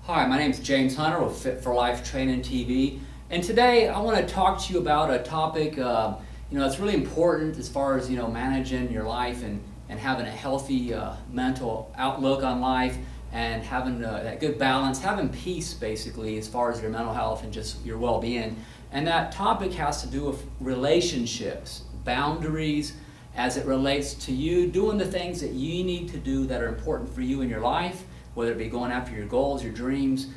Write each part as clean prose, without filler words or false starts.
Hi, my name is James Hunter with Fit for Life Training TV, and today I want to talk to you about a topic that's really important as far as managing your life and having a healthy mental outlook on life and having that good balance, having peace basically as far as your mental health and just your well-being. And that topic has to do with relationships, boundaries, as it relates to you doing the things that you need to do that are important for you in your life, whether it be going after your goals, your dreams,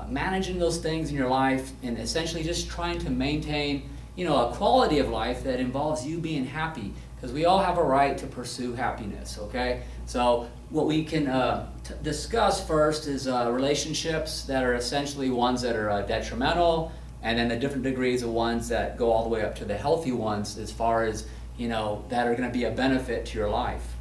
managing those things in your life, and essentially just trying to maintain a quality of life that involves you being happy, because we all have a right to pursue happiness, okay? So what we can discuss first is relationships that are essentially ones that are detrimental, and then the different degrees of ones that go all the way up to the healthy ones as far as that are going to be a benefit to your life.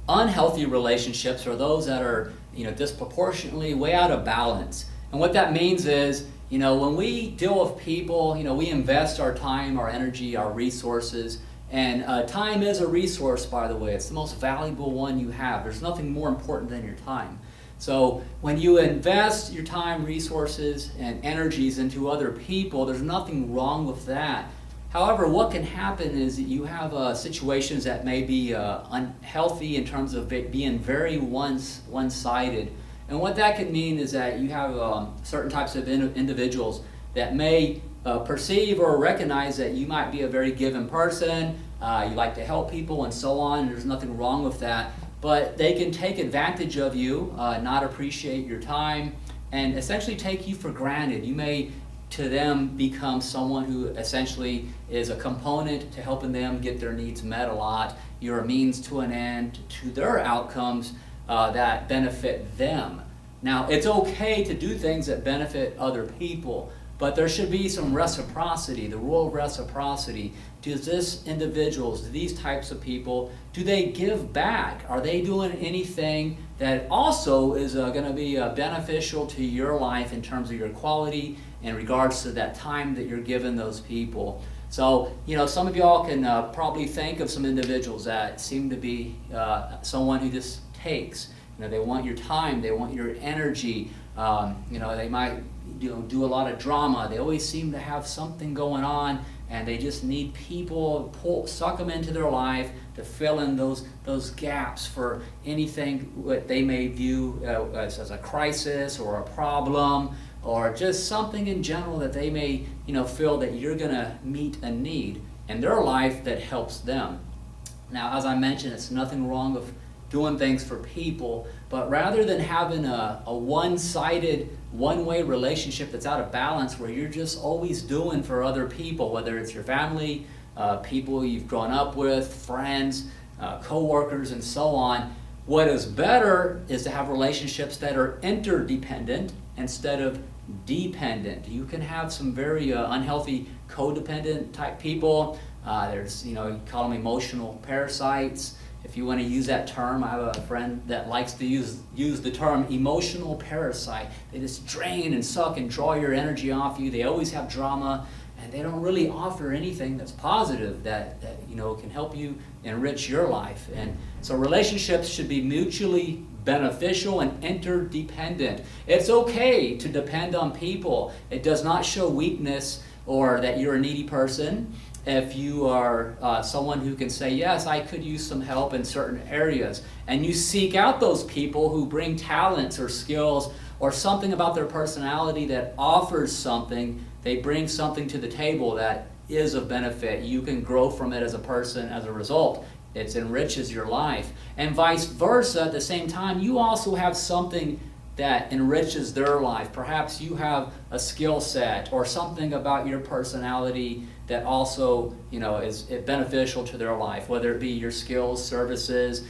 Unhealthy relationships are those that are disproportionately way out of balance. And what that means is when we deal with people, we invest our time, our energy, our resources, and time is a resource, by the way. It's the most valuable one you have. There's nothing more important than your time. So when you invest your time, resources, and energies into other people, there's nothing wrong with that. However, what can happen is that you have situations that may be unhealthy in terms of being very one-sided. And what that can mean is that you have certain types of individuals that may perceive or recognize that you might be a very giving person, you like to help people and so on, and there's nothing wrong with that. But they can take advantage of you, not appreciate your time, and essentially take you for granted. You may to them become someone who essentially is a component to helping them get their needs met a lot. You're a means to an end to their outcomes that benefit them. Now, it's okay to do things that benefit other people, but there should be some reciprocity, the rule of reciprocity. Does this individuals, these types of people, do they give back? Are they doing anything that also is going to be beneficial to your life in terms of your quality in regards to that time that you're giving those people? So, some of y'all can probably think of some individuals that seem to be someone who just takes. They want your time, they want your energy. They might do a lot of drama. They always seem to have something going on, and they just need people suck them into their life to fill in those gaps for anything what they may view as a crisis or a problem, or just something in general that they may feel that you're going to meet a need in their life that helps them. Now, as I mentioned, it's nothing wrong with doing things for people, but rather than having a one-sided, one-way relationship that's out of balance where you're just always doing for other people, whether it's your family, people you've grown up with, friends, co-workers, and so on, what is better is to have relationships that are interdependent instead of dependent. You can have some very unhealthy codependent type people. There's, you call them emotional parasites. If you want to use that term, I have a friend that likes to use the term emotional parasite. They just drain and suck and draw your energy off you. They always have drama, and they don't really offer anything that's positive that can help you enrich your life. And so relationships should be mutually beneficial and interdependent. It's okay to depend on people. It does not show weakness or that you're a needy person. If you are someone who can say, yes, I could use some help in certain areas, and you seek out those people who bring talents or skills or something about their personality that offers something, they bring something to the table that is of benefit. You can grow from it as a person as a result. It enriches your life. And vice versa, at the same time, you also have something that enriches their life. Perhaps you have a skill set or something about your personality that also is beneficial to their life, whether it be your skills, services,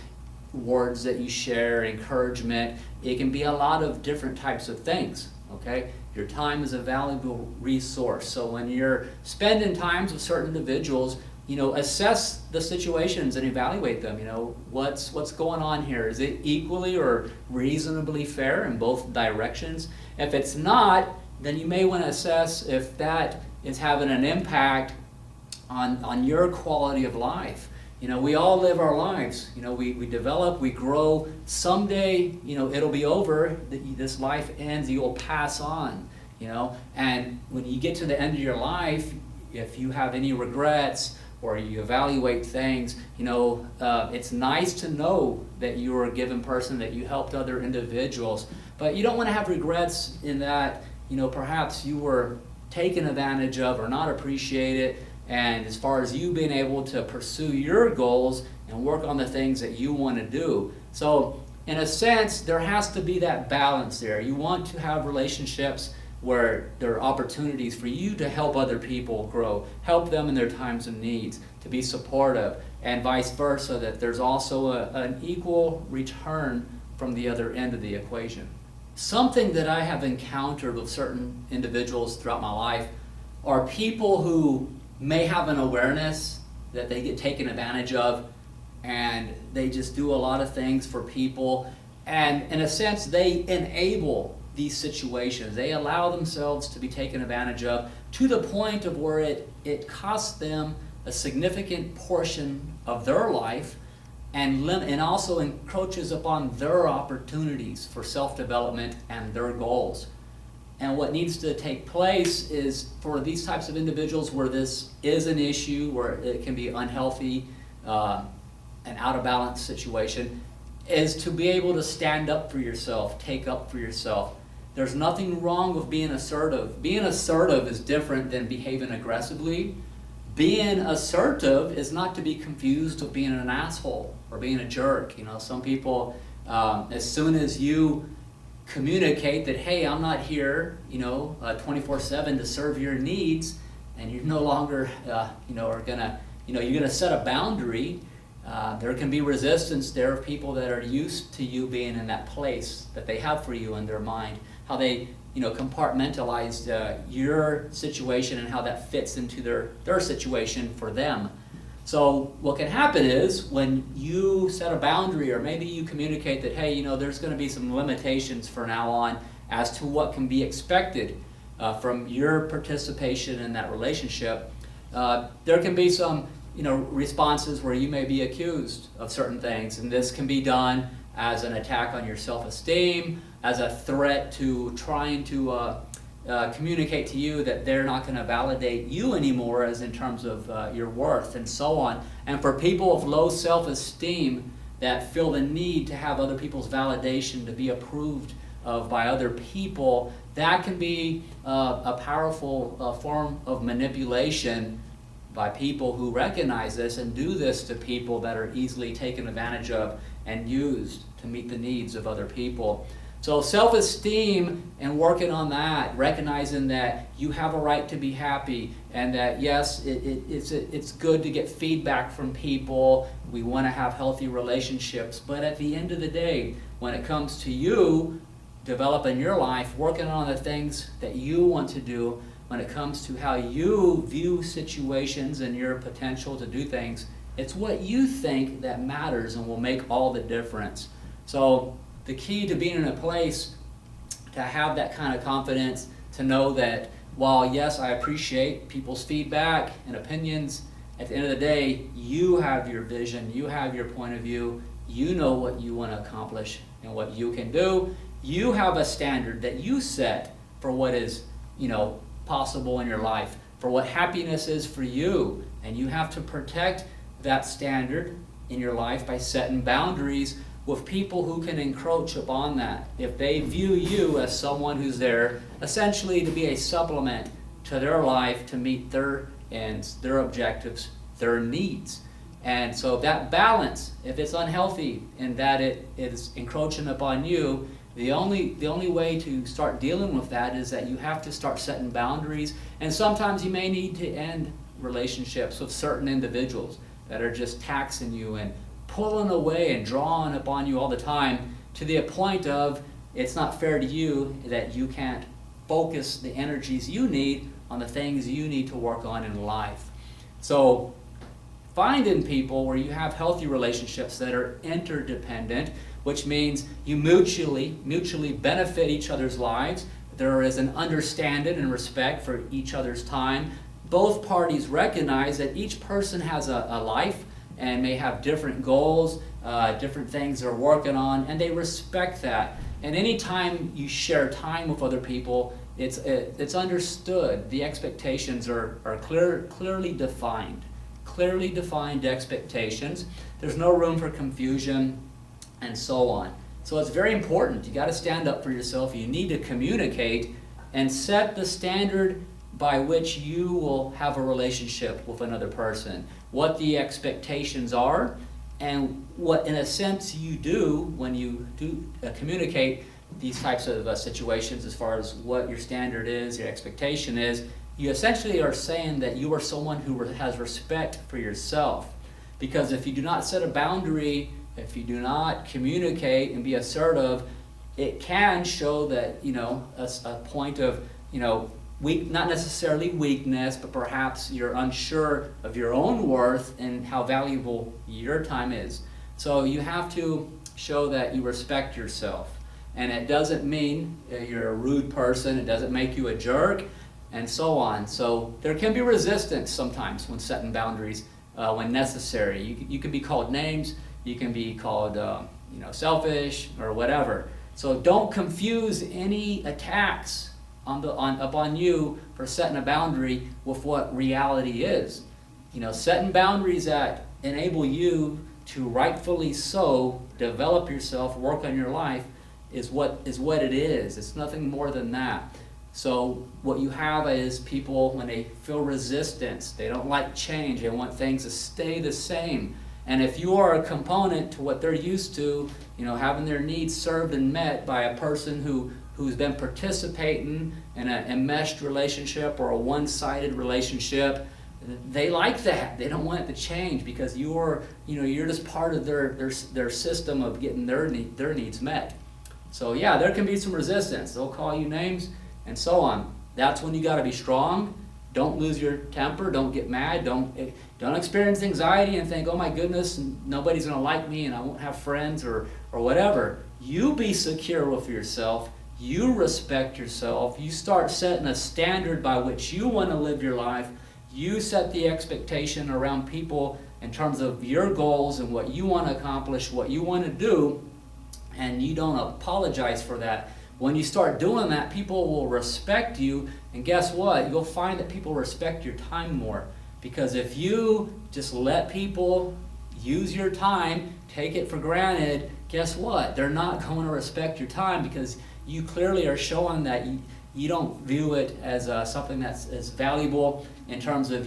words that you share, encouragement. It can be a lot of different types of things, okay? Your time is a valuable resource. So when you're spending times with certain individuals, assess the situations and evaluate them. What's going on here? Is it equally or reasonably fair in both directions? If it's not, then you may want to assess if that is having an impact on your quality of life. we all live our lives. We develop, we grow. Someday, it'll be over. This life ends, you will pass on, And when you get to the end of your life, if you have any regrets or you evaluate things, it's nice to know that you were a given person, that you helped other individuals. But you don't want to have regrets in that, perhaps you were taken advantage of or not appreciated. And as far as you being able to pursue your goals and work on the things that you want to do. So in a sense, there has to be that balance there. You want to have relationships where there are opportunities for you to help other people grow, help them in their times of needs, to be supportive, and vice versa, that there's also an equal return from the other end of the equation. Something that I have encountered with certain individuals throughout my life are people who may have an awareness that they get taken advantage of, and they just do a lot of things for people, and in a sense they enable these situations. They allow themselves to be taken advantage of to the point of where it costs them a significant portion of their life, and also encroaches upon their opportunities for self-development and their goals. And what needs to take place is for these types of individuals where this is an issue, where it can be unhealthy, an out of balance situation, is to be able to stand up for yourself, take up for yourself. There's nothing wrong with being assertive. Being assertive is different than behaving aggressively. Being assertive is not to be confused with being an asshole or being a jerk. Some people, as soon as you communicate that, hey, I'm not here, 24/7 to serve your needs, and you're no longer, are gonna, you're gonna set a boundary. There can be resistance there of people that are used to you being in that place that they have for you in their mind, how they, compartmentalized your situation and how that fits into their situation for them. So what can happen is when you set a boundary, or maybe you communicate that, hey, there's going to be some limitations from now on as to what can be expected from your participation in that relationship, there can be some responses where you may be accused of certain things, and this can be done as an attack on your self-esteem, as a threat to trying to communicate to you that they're not going to validate you anymore as in terms of your worth, and so on. And for people of low self-esteem that feel the need to have other people's validation, to be approved of by other people, that can be a powerful form of manipulation by people who recognize this and do this to people that are easily taken advantage of and used to meet the needs of other people. So self-esteem and working on that, recognizing that you have a right to be happy, and that yes, it's good to get feedback from people. We want to have healthy relationships, but at the end of the day, when it comes to you developing your life, working on the things that you want to do, when it comes to how you view situations and your potential to do things, it's what you think that matters and will make all the difference. So the key to being in a place to have that kind of confidence, to know that while yes, I appreciate people's feedback and opinions, at the end of the day, you have your vision, you have your point of view, you know what you want to accomplish and what you can do. You have a standard that you set for what is, possible in your life, for what happiness is for you, and you have to protect that standard in your life by setting boundaries with people who can encroach upon that. If they view you as someone who's there essentially to be a supplement to their life, to meet their ends, their objectives, their needs. And so that balance, if it's unhealthy and that it is encroaching upon you, the only way to start dealing with that is that you have to start setting boundaries, and sometimes you may need to end relationships with certain individuals that are just taxing you and pulling away and drawing upon you all the time, to the point of it's not fair to you that you can't focus the energies you need on the things you need to work on in life. So finding people where you have healthy relationships that are interdependent, which means you mutually benefit each other's lives. There is an understanding and respect for each other's time. Both parties recognize that each person has a life and may have different goals, different things they're working on, and they respect that. And anytime you share time with other people, it's understood. The expectations are clearly defined. Clearly defined expectations. There's no room for confusion, and so on. So it's very important. You got to stand up for yourself. You need to communicate and set the standard by which you will have a relationship with another person. What the expectations are, and what, in a sense, you do when you do communicate these types of situations as far as what your standard is, your expectation is. You essentially are saying that you are someone who has respect for yourself. Because if you do not set a boundary, if you do not communicate and be assertive, it can show that, a point of, not necessarily weakness, but perhaps you're unsure of your own worth and how valuable your time is. So you have to show that you respect yourself. And it doesn't mean you're a rude person, it doesn't make you a jerk, and so on. So there can be resistance sometimes when setting boundaries when necessary. You can be called names, you can be called selfish or whatever. So don't confuse any attacks upon you for setting a boundary with what reality is. Setting boundaries that enable you to rightfully so develop yourself, work on your life, is what it is. It's nothing more than that. So what you have is people, when they feel resistance, they don't like change, they want things to stay the same. And if you are a component to what they're used to, having their needs served and met by a person who's been participating in an enmeshed relationship or a one-sided relationship, they like that. They don't want it to change because you're just part of their system of getting their needs met. So yeah, there can be some resistance. They'll call you names and so on. That's when you got to be strong. Don't lose your temper. Don't get mad. Don't experience anxiety and think, oh my goodness, nobody's going to like me and I won't have friends or whatever. You be secure with yourself. You respect yourself. You start setting a standard by which you want to live your life. You set the expectation around people in terms of your goals and what you want to accomplish, what you want to do, and you don't apologize for that. When you start doing that, people will respect you, and guess what? You'll find that people respect your time more. Because if you just let people use your time, take it for granted, guess what? They're not going to respect your time because you clearly are showing that you don't view it as something that's as valuable in terms of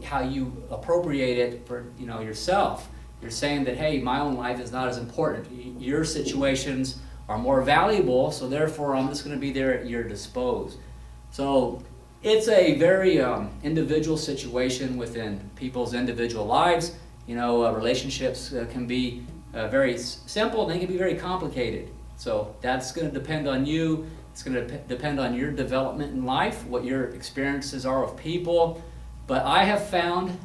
how you appropriate it for yourself. You're saying that, hey, my own life is not as important. Your situations are more valuable, so therefore I'm just going to be there at your disposal. So it's a very individual situation within people's individual lives. Relationships can be very simple, they can be very complicated. So that's going to depend on you. It's going to depend on your development in life, what your experiences are with people. But I have found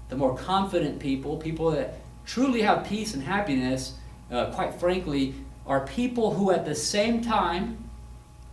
the more confident people that truly have peace and happiness, quite frankly, are people who at the same time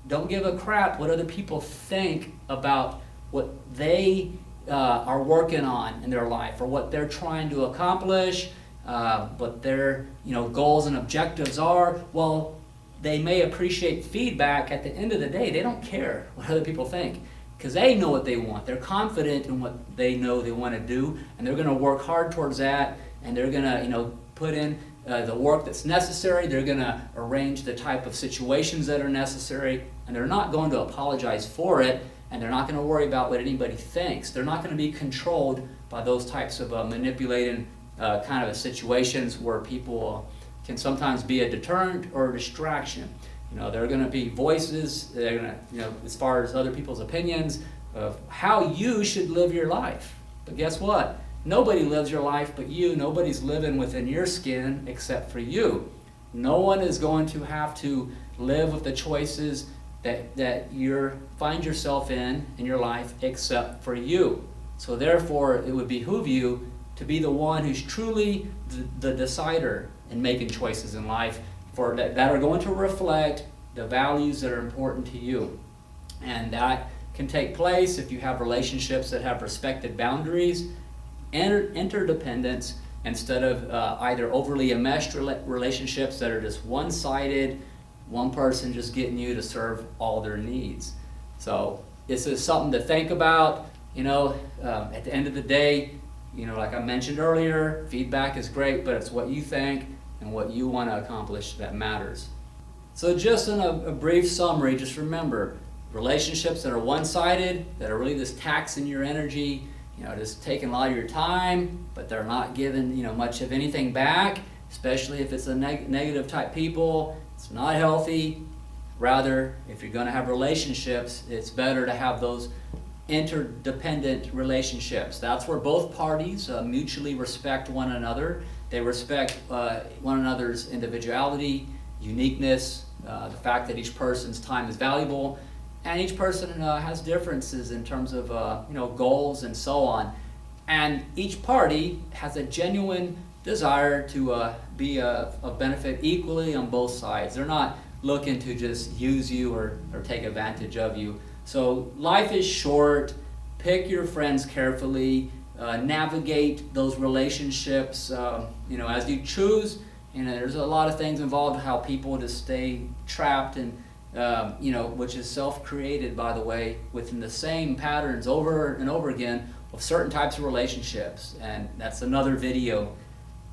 don't give a crap what other people think about what they are working on in their life or what they're trying to accomplish, what their goals and objectives are. Well, they may appreciate feedback. At the end of the day, they don't care what other people think because they know what they want. They're confident in what they know they want to do, and they're going to work hard towards that, and they're going to put in the work that's necessary. They're going to arrange the type of situations that are necessary, and they're not going to apologize for it, and they're not going to worry about what anybody thinks. They're not going to be controlled by those types of manipulating kind of situations where people can sometimes be a deterrent or a distraction. There are going to be voices, they're going to, as far as other people's opinions of how you should live your life. But guess what? Nobody lives your life but you. Nobody's living within your skin except for you. No one is going to have to live with the choices that you find yourself in your life except for you. So therefore, it would behoove you to be the one who's truly the decider in making choices in life that are going to reflect the values that are important to you. And that can take place if you have relationships that have respected boundaries. interdependence instead of either overly enmeshed relationships that are just one-sided, one person just getting you to serve all their needs. So this is something to think about. At the end of the day, like I mentioned earlier, feedback is great, but it's what you think and what you want to accomplish that matters. So just in a brief summary, just remember, relationships that are one-sided, that are really just taxing your energy, just taking a lot of your time, but they're not giving, much of anything back, especially if it's a negative type people. It's not healthy. Rather, if you're going to have relationships, it's better to have those interdependent relationships. That's where both parties mutually respect one another. They respect one another's individuality, uniqueness, the fact that each person's time is valuable, and each person has differences in terms of goals and so on. And each party has a genuine desire to be of benefit equally on both sides. They're not looking to just use you or take advantage of you. So life is short. Pick your friends carefully. Navigate those relationships as you choose. There's a lot of things involved, how people just stay trapped and which is self-created, by the way, within the same patterns over and over again of certain types of relationships. And that's another video.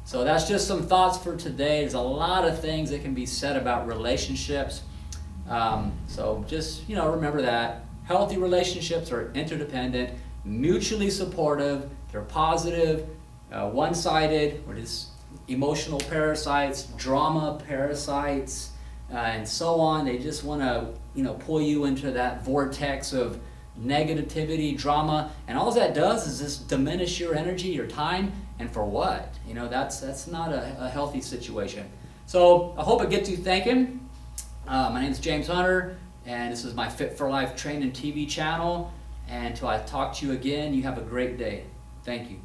So that's just some thoughts for today. There's a lot of things that can be said about relationships. So just, remember that. Healthy relationships are interdependent, mutually supportive, they're positive, one-sided, or just emotional parasites, drama parasites, and so on. They just want to, pull you into that vortex of negativity, drama, and all that does is just diminish your energy, your time, and for what? That's not a healthy situation. So I hope it gets you thinking. My name is James Hunter, and this is my Fit for Life training TV channel. And until I talk to you again, you have a great day. Thank you.